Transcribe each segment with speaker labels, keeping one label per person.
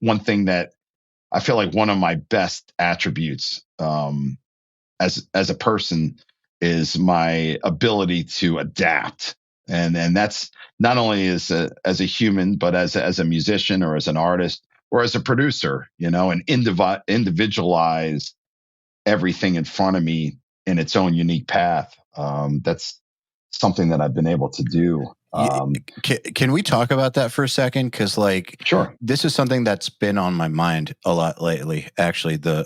Speaker 1: one thing that I feel like one of my best attributes as a person is my ability to adapt, and that's not only as a human, but as a musician or as an artist or as a producer, and individualize everything in front of me in its own unique path. That's something that I've been able to do.
Speaker 2: Can we talk about that for a second? Because
Speaker 1: Sure.
Speaker 2: this is something that's been on my mind a lot lately, actually, the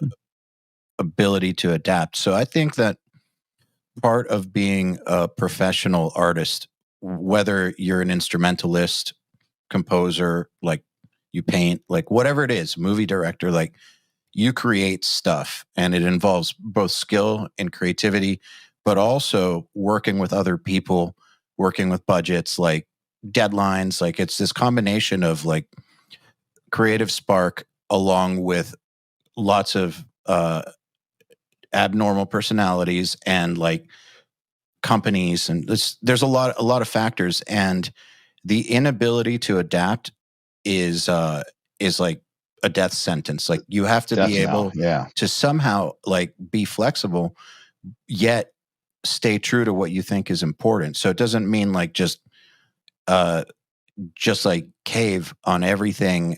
Speaker 2: ability to adapt. So I think that part of being a professional artist, whether you're an instrumentalist, composer, like you paint, like whatever it is, movie director, like you create stuff, and it involves both skill and creativity, but also working with other people, working with budgets, like deadlines. Like it's this combination of like creative spark along with lots of abnormal personalities and like companies, and there's a lot of factors, and the inability to adapt is like a death sentence. Like you have to be able to somehow like be flexible, yet stay true to what you think is important. So it doesn't mean like just like cave on everything,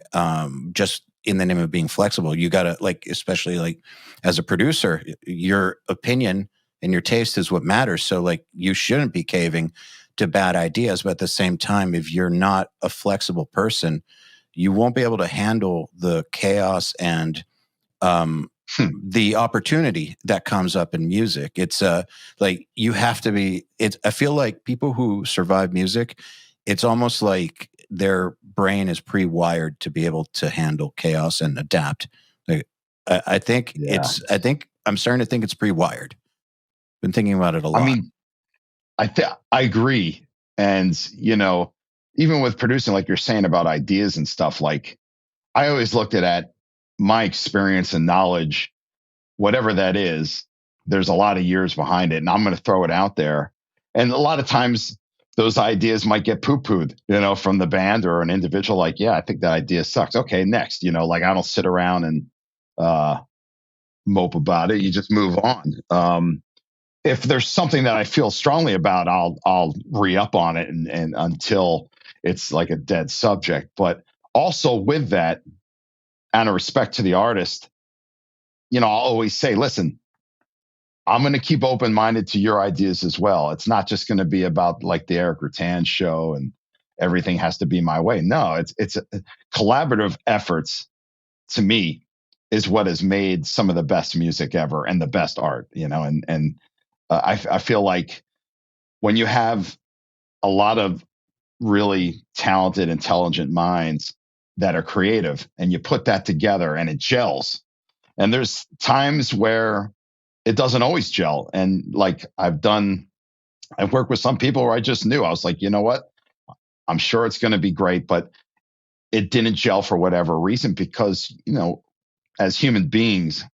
Speaker 2: just in the name of being flexible. You gotta, like, especially like as a producer, your opinion and your taste is what matters. So like you shouldn't be caving to bad ideas, but at the same time, if you're not a flexible person, you won't be able to handle the chaos and the opportunity that comes up in music. It's like you have to be. I feel like people who survive music, it's almost like their brain is pre-wired to be able to handle chaos and adapt. Like, I think I'm starting to think it's pre-wired. Been thinking about it a lot.
Speaker 1: I mean, I agree. And, even with producing, like you're saying about ideas and stuff, like I always looked at my experience and knowledge, whatever that is, there's a lot of years behind it, and I'm going to throw it out there. And a lot of times those ideas might get poo-pooed, from the band or an individual. Like, yeah, I think that idea sucks. Okay, next, like I don't sit around and mope about it. You just move on. If there's something that I feel strongly about, I'll re-up on it and until it's like a dead subject. But also with that, out of respect to the artist, I'll always say, listen, I'm going to keep open-minded to your ideas as well. It's not just going to be about like the Erik Rutan show and everything has to be my way. No, it's collaborative efforts, to me, is what has made some of the best music ever and the best art, and I feel like when you have a lot of really talented, intelligent minds that are creative and you put that together and it gels, and there's times where it doesn't always gel. And like I've worked with some people where I just knew, I was like, you know what? I'm sure it's going to be great, but it didn't gel for whatever reason, because, as human beings,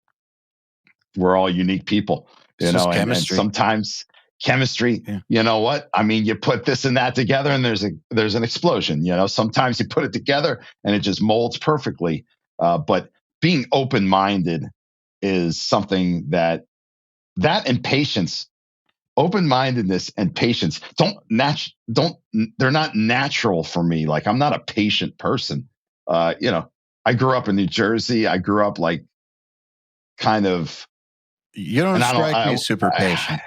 Speaker 1: we're all unique people. And sometimes chemistry, you know what? I mean, you put this and that together and there's an explosion, sometimes you put it together and it just molds perfectly. But being open-minded is something that and patience, open-mindedness and patience they're not natural for me. Like I'm not a patient person. I grew up in New Jersey. I grew up like kind of,
Speaker 2: you don't strike me as super patient.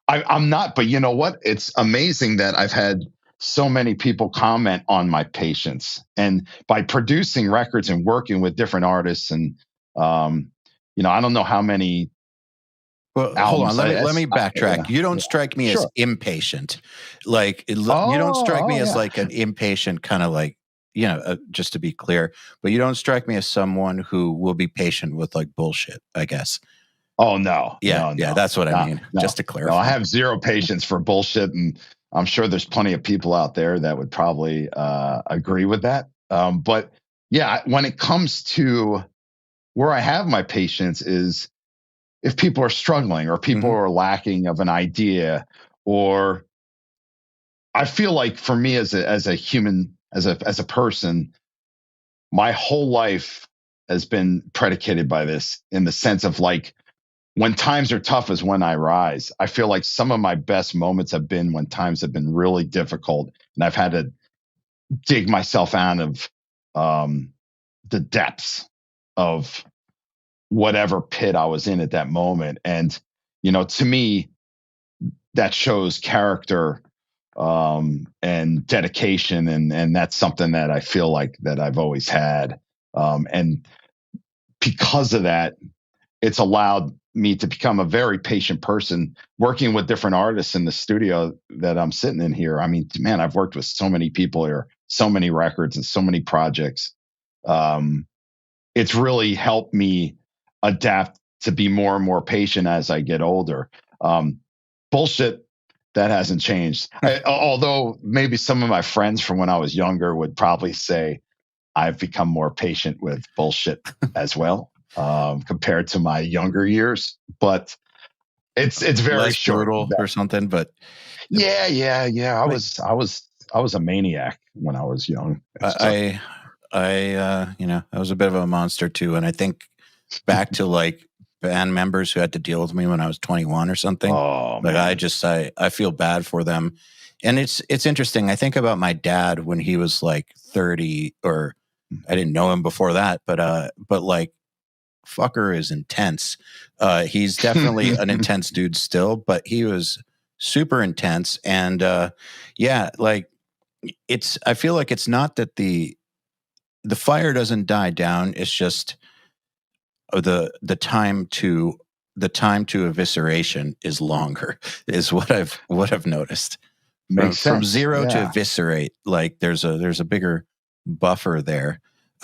Speaker 1: I'm not, but you know what? It's amazing that I've had so many people comment on my patience, and by producing records and working with different artists, and I don't know how many.
Speaker 2: Well, hold on. Let me backtrack. You don't strike me as impatient. Like you don't strike me as like an impatient kind of like, just to be clear. But you don't strike me as someone who will be patient with like bullshit, I guess.
Speaker 1: Oh, no.
Speaker 2: Yeah,
Speaker 1: no.
Speaker 2: That's what I mean.
Speaker 1: No.
Speaker 2: Just to clarify.
Speaker 1: No, I have zero patience for bullshit, and I'm sure there's plenty of people out there that would probably agree with that. But yeah, when it comes to where I have my patience is if people are struggling or people are lacking of an idea, or I feel like for me as a human, as a person, my whole life has been predicated by this, in the sense of like, when times are tough is when I rise. I feel like some of my best moments have been when times have been really difficult and I've had to dig myself out of the depths of whatever pit I was in at that moment. And, to me, that shows character and dedication. And that's something that I feel like that I've always had. And because of that, it's allowed me to become a very patient person working with different artists in the studio that I'm sitting in here. I mean, man, I've worked with so many people here, so many records and so many projects. It's really helped me adapt to be more and more patient as I get older. Bullshit, that hasn't changed. Although maybe some of my friends from when I was younger would probably say I've become more patient with bullshit as well, compared to my younger years. But it's very
Speaker 2: less
Speaker 1: short
Speaker 2: brutal or something. But
Speaker 1: yeah. I was a maniac when I was young.
Speaker 2: I was a bit of a monster too. And I think back to like band members who had to deal with me when I was 21 or something.
Speaker 1: Oh,
Speaker 2: like
Speaker 1: man.
Speaker 2: I feel bad for them. And it's interesting. I think about my dad when he was like 30, or I didn't know him before that, but like, fucker is intense. He's definitely an intense dude still, but he was super intense. And like, I feel like it's not that the fire doesn't die down. It's just the time to evisceration is longer, is what I've noticed.
Speaker 1: Makes sense.
Speaker 2: From zero to
Speaker 1: Yeah.
Speaker 2: eviscerate, like there's a bigger buffer there.